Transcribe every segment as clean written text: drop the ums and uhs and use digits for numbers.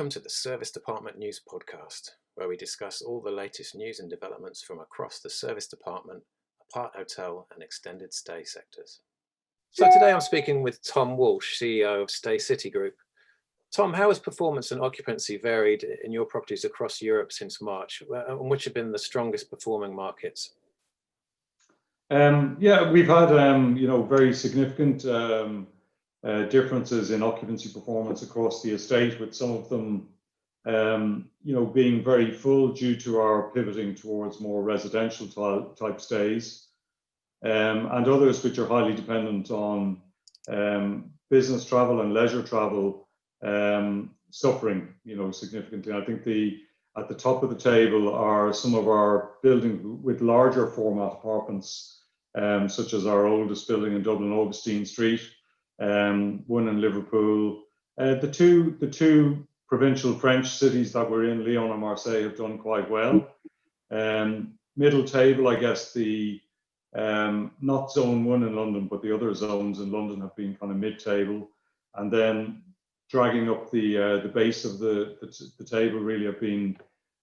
Welcome to the Service Department News Podcast, where we discuss all the latest news and developments from across the service department, apart hotel and extended stay sectors. So today I'm speaking with Tom Walsh, CEO of Staycity Group. Tom, how has performance and occupancy varied in your properties across Europe since March, and which have been the strongest performing markets? We've had very significant differences in occupancy performance across the estate, with some of them being very full due to our pivoting towards more residential type stays, and others which are highly dependent on business travel and leisure travel suffering significantly. I think at the top of the table are some of our buildings with larger format apartments, such as our oldest building in Dublin, Augustine Street, one in Liverpool. The two provincial French cities that we're in, Lyon and Marseille, have done quite well. Middle table, I guess not zone 1 in London, but the other zones in London have been kind of mid-table. And then dragging up the base of the table really have been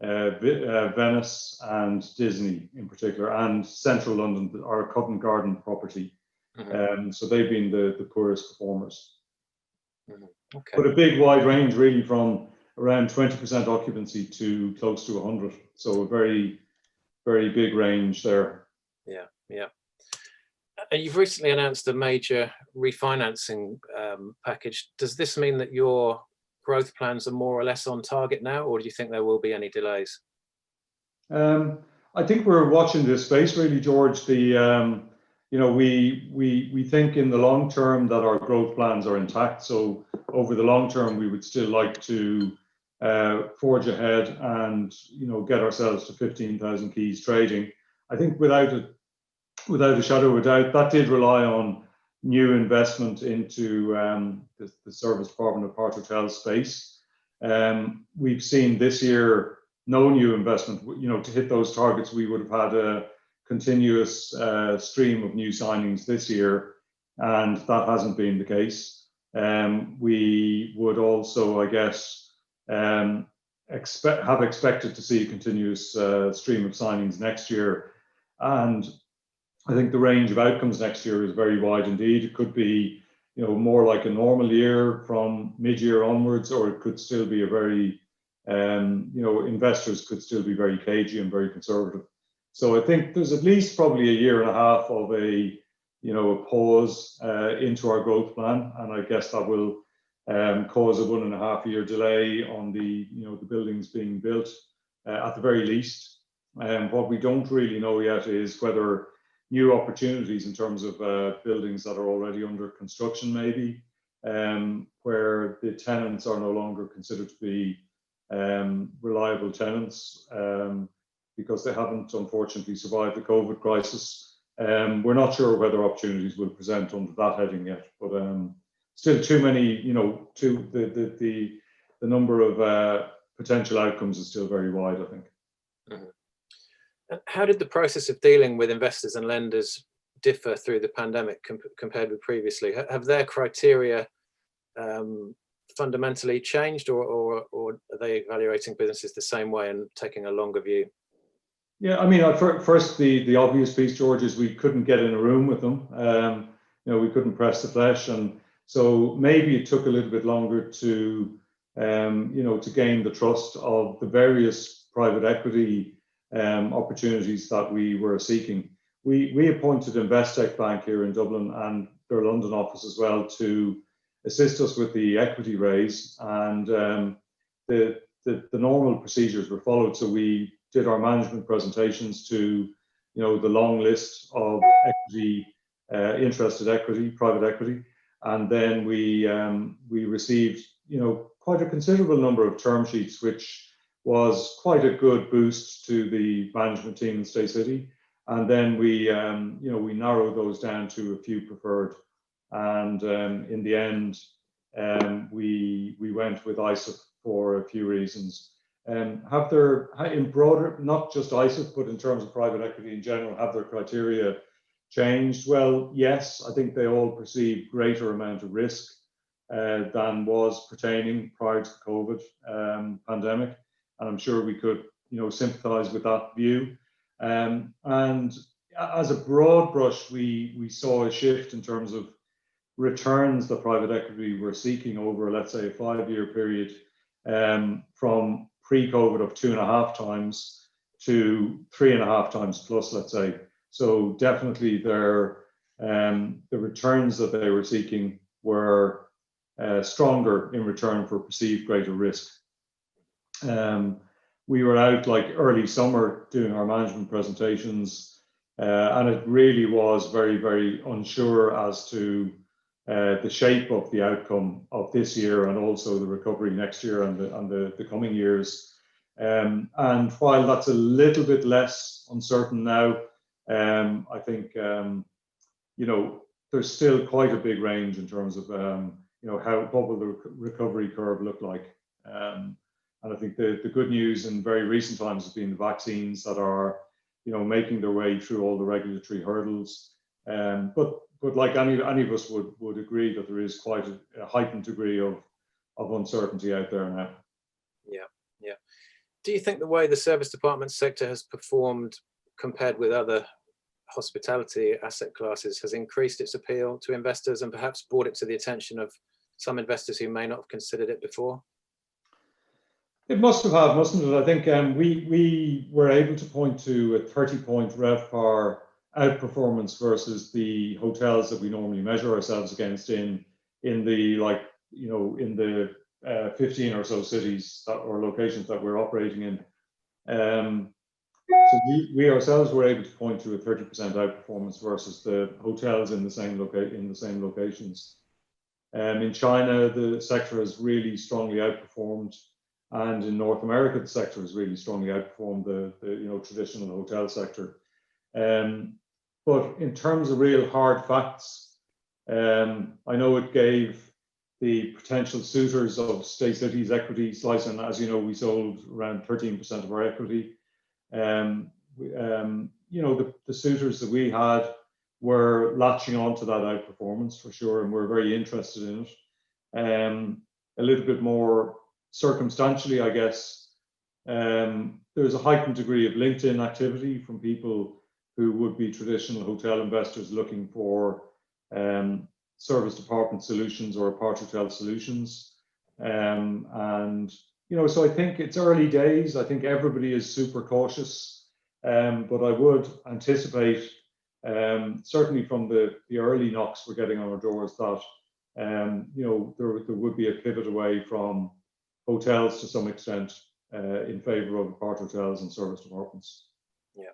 Venice and Disney in particular, and Central London, our Covent Garden property. So they've been the poorest performers. Okay. But a big wide range, really, from around 20% occupancy to close to 100. So a very, very big range there. Yeah. And you've recently announced a major refinancing package. Does this mean that your growth plans are more or less on target now, or do you think there will be any delays? I think we're watching this space, really, George. We think in the long term that our growth plans are intact. So over the long term, we would still like to forge ahead and get ourselves to 15,000 keys trading. I think without a shadow of a doubt, that did rely on new investment into the service department of part hotel space. We've seen this year no new investment. To hit those targets, we would have had a continuous stream of new signings this year, and that hasn't been the case. We would also, I guess, have expected to see a continuous stream of signings next year, and I think the range of outcomes next year is very wide indeed. It could be more like a normal year from mid-year onwards, or it could still be a very investors could still be very cagey and very conservative. So I think there's at least probably a year and a half of a pause into our growth plan, and I guess that will cause a 1.5 year delay on the buildings being built at the very least. What we don't really know yet is whether new opportunities in terms of buildings that are already under construction, maybe, where the tenants are no longer considered to be reliable tenants, because they haven't, unfortunately, survived the COVID crisis. We're not sure whether opportunities will present under that heading yet, but still too many, the number of potential outcomes is still very wide, I think. How did the process of dealing with investors and lenders differ through the pandemic compared with previously? Have their criteria fundamentally changed, or are they evaluating businesses the same way and taking a longer view? Yeah, I mean, first, the obvious piece, George, is we couldn't get in a room with them. We couldn't press the flesh, and so maybe it took a little bit longer to gain the trust of the various private equity opportunities that we were seeking. We appointed Investec Bank here in Dublin and their London office as well to assist us with the equity raise, and the normal procedures were followed. So we did our management presentations to the long list of private equity, and then we received quite a considerable number of term sheets, which was quite a good boost to the management team in Staycity. And then we narrowed those down to a few preferred, and in the end we went with ISIF for a few reasons. Have their, in broader, not just ISIF, but in terms of private equity in general, have their criteria changed? Well, yes, I think they all perceive greater amount of risk than was pertaining prior to the COVID pandemic. And I'm sure we could, sympathise with that view. And as a broad brush, we saw a shift in terms of returns that private equity were seeking over, let's say, a 5-year period, from pre-COVID of 2.5 times to 3.5 times plus, let's say. So definitely the returns that they were seeking were stronger in return for perceived greater risk. We were out like early summer doing our management presentations, and it really was very, very unsure as to the shape of the outcome of this year and also the recovery next year and the coming years. And while that's a little bit less uncertain now, I think there's still quite a big range in terms of what will the recovery curve look like. And I think the good news in very recent times has been the vaccines that are making their way through all the regulatory hurdles. But like any of us would agree that there is quite a heightened degree of uncertainty out there now. Yeah. Do you think the way the service department sector has performed compared with other hospitality asset classes has increased its appeal to investors and perhaps brought it to the attention of some investors who may not have considered it before? It must have, mustn't it? I think we were able to point to a 30-point RevPAR outperformance versus the hotels that we normally measure ourselves against in the 15 or so cities or locations that we're operating in. So we ourselves were able to point to a 30% outperformance versus the hotels in the same locations. In China, the sector has really strongly outperformed, and in North America, the sector has really strongly outperformed the traditional hotel sector. But in terms of real hard facts, I know it gave the potential suitors of Staycitys equity slice, and as you know, we sold around 13% of our equity. The suitors that we had were latching onto that outperformance for sure, and we're very interested in it. A little bit more circumstantially, I guess, there's a heightened degree of LinkedIn activity from people who would be traditional hotel investors looking for service department solutions or apart hotel solutions. So I think it's early days. I think everybody is super cautious, but I would anticipate, certainly from the early knocks we're getting on our doors, that there would be a pivot away from hotels to some extent in favour of apart hotels and service departments. Yeah.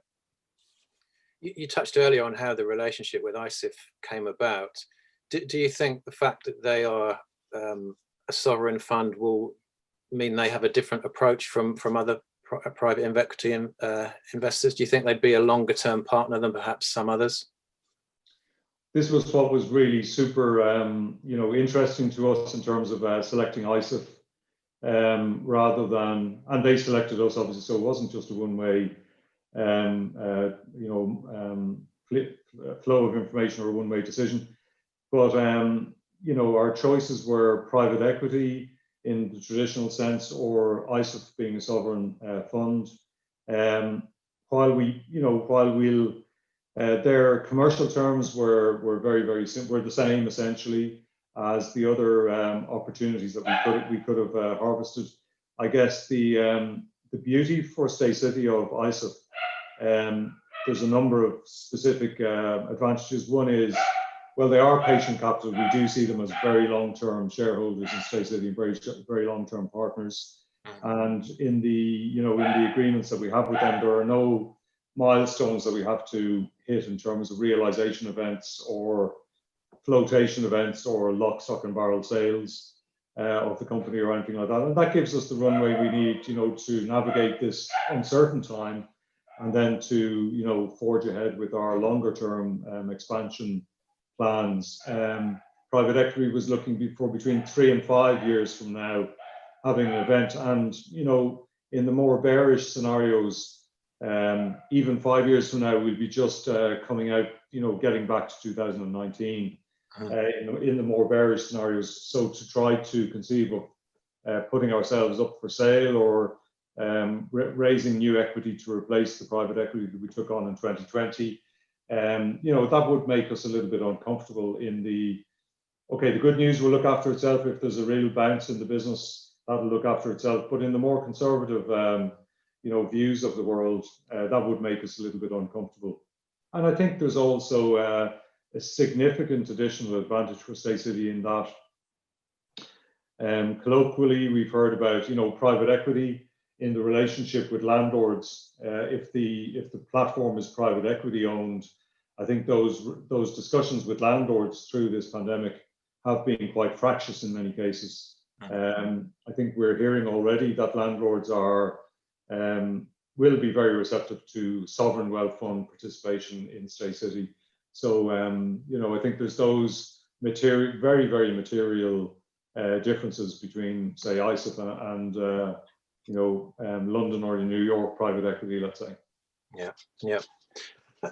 You touched earlier on how the relationship with ISIF came about. Do you think the fact that they are a sovereign fund will mean they have a different approach from other private equity investors? Do you think they'd be a longer term partner than perhaps some others? This was what was really super interesting to us in terms of selecting ISIF, rather than, and they selected us obviously, so it wasn't just a one-way flow of information or a one-way decision. But our choices were private equity in the traditional sense, or ISIF being a sovereign fund. While their commercial terms were very, very simple, were the same essentially as the other opportunities that we could have harvested. I guess the beauty for Staycity of ISIF, there's a number of specific advantages. One is, well, they are patient capital. We do see them as very long-term shareholders in Staycity, very long-term partners. And in the agreements that we have with them, there are no milestones that we have to hit in terms of realization events or flotation events or lock, stock and barrel sales of the company or anything like that. And that gives us the runway we need, to navigate this uncertain time, and then to, forge ahead with our longer term expansion plans. Private equity was looking for between 3 and 5 years from now having an event, and in the more bearish scenarios, even 5 years from now, we'll be just coming out, getting back to 2019. in the more bearish scenarios. So to try to conceive of putting ourselves up for sale or raising new equity to replace the private equity that we took on in 2020, that would make us a little bit uncomfortable in the good news will look after itself. If there's a real bounce in the business, that'll look after itself. But in the more conservative, views of the world, that would make us a little bit uncomfortable. And I think there's also a significant additional advantage for Staycity in that colloquially we've heard about, private equity in the relationship with landlords. If the platform is private equity owned, I think those discussions with landlords through this pandemic have been quite fractious in many cases. I think we're hearing already that landlords will be very receptive to sovereign wealth fund participation in Staycity. So I think there's those very, very material differences between, say, ISIF and London or New York private equity, let's say. Yeah.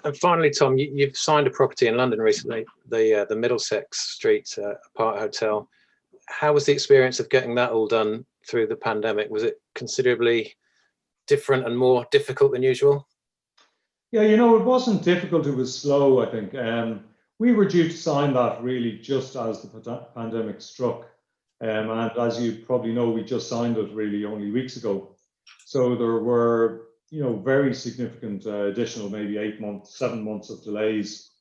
And finally, Tom, you've signed a property in London recently, the Middlesex Street apart hotel. How was the experience of getting that all done through the pandemic? Was it considerably different and more difficult than usual? Yeah, it wasn't difficult. It was slow, I think. We were due to sign that really just as the pandemic struck. And as you probably know, we just signed it really only weeks ago. So there were very significant additional, maybe 7 months of delays.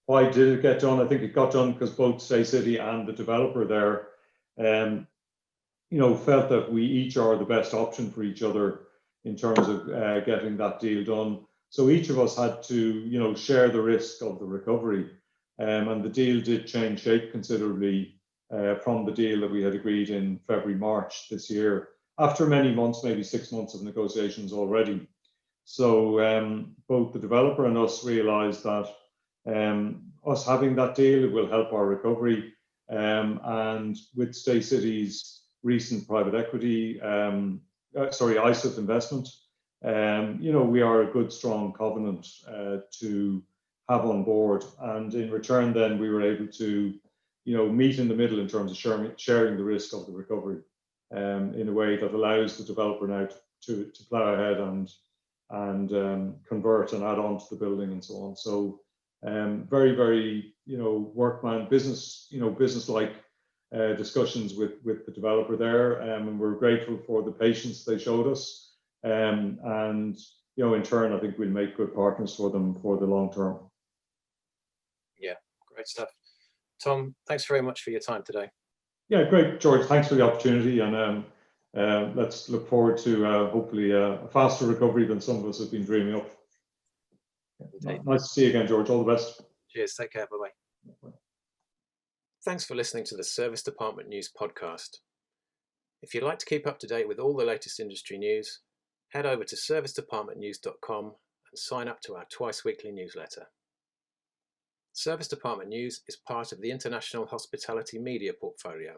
Why did it get done? I think it got done because both Staycity and the developer there, felt that we each are the best option for each other in terms of getting that deal done. So each of us had to, share the risk of the recovery. And the deal did change shape considerably from the deal that we had agreed in February, March this year, after many months, maybe 6 months of negotiations already. So both the developer and us realized that us having that deal, it will help our recovery. And with Staycity's recent private equity, ISIF investment, we are a good, strong covenant to have on board. And in return, then we were able to, meet in the middle in terms of sharing the risk of the recovery in a way that allows the developer now to plow ahead and convert and add on to the building and so on. So very, very, business-like discussions with the developer there. And we're grateful for the patience they showed us. And, in turn, I think we'll make good partners for them for the long term. Yeah, great stuff. Tom, thanks very much for your time today. Yeah, great, George. Thanks for the opportunity. And let's look forward to hopefully a faster recovery than some of us have been dreaming of. Nice to see you again, George. All the best. Cheers. Take care. Bye-bye. Thanks for listening to the Service Department News podcast. If you'd like to keep up to date with all the latest industry news, head over to servicedepartmentnews.com and sign up to our twice-weekly newsletter. Service Department News is part of the International Hospitality Media portfolio.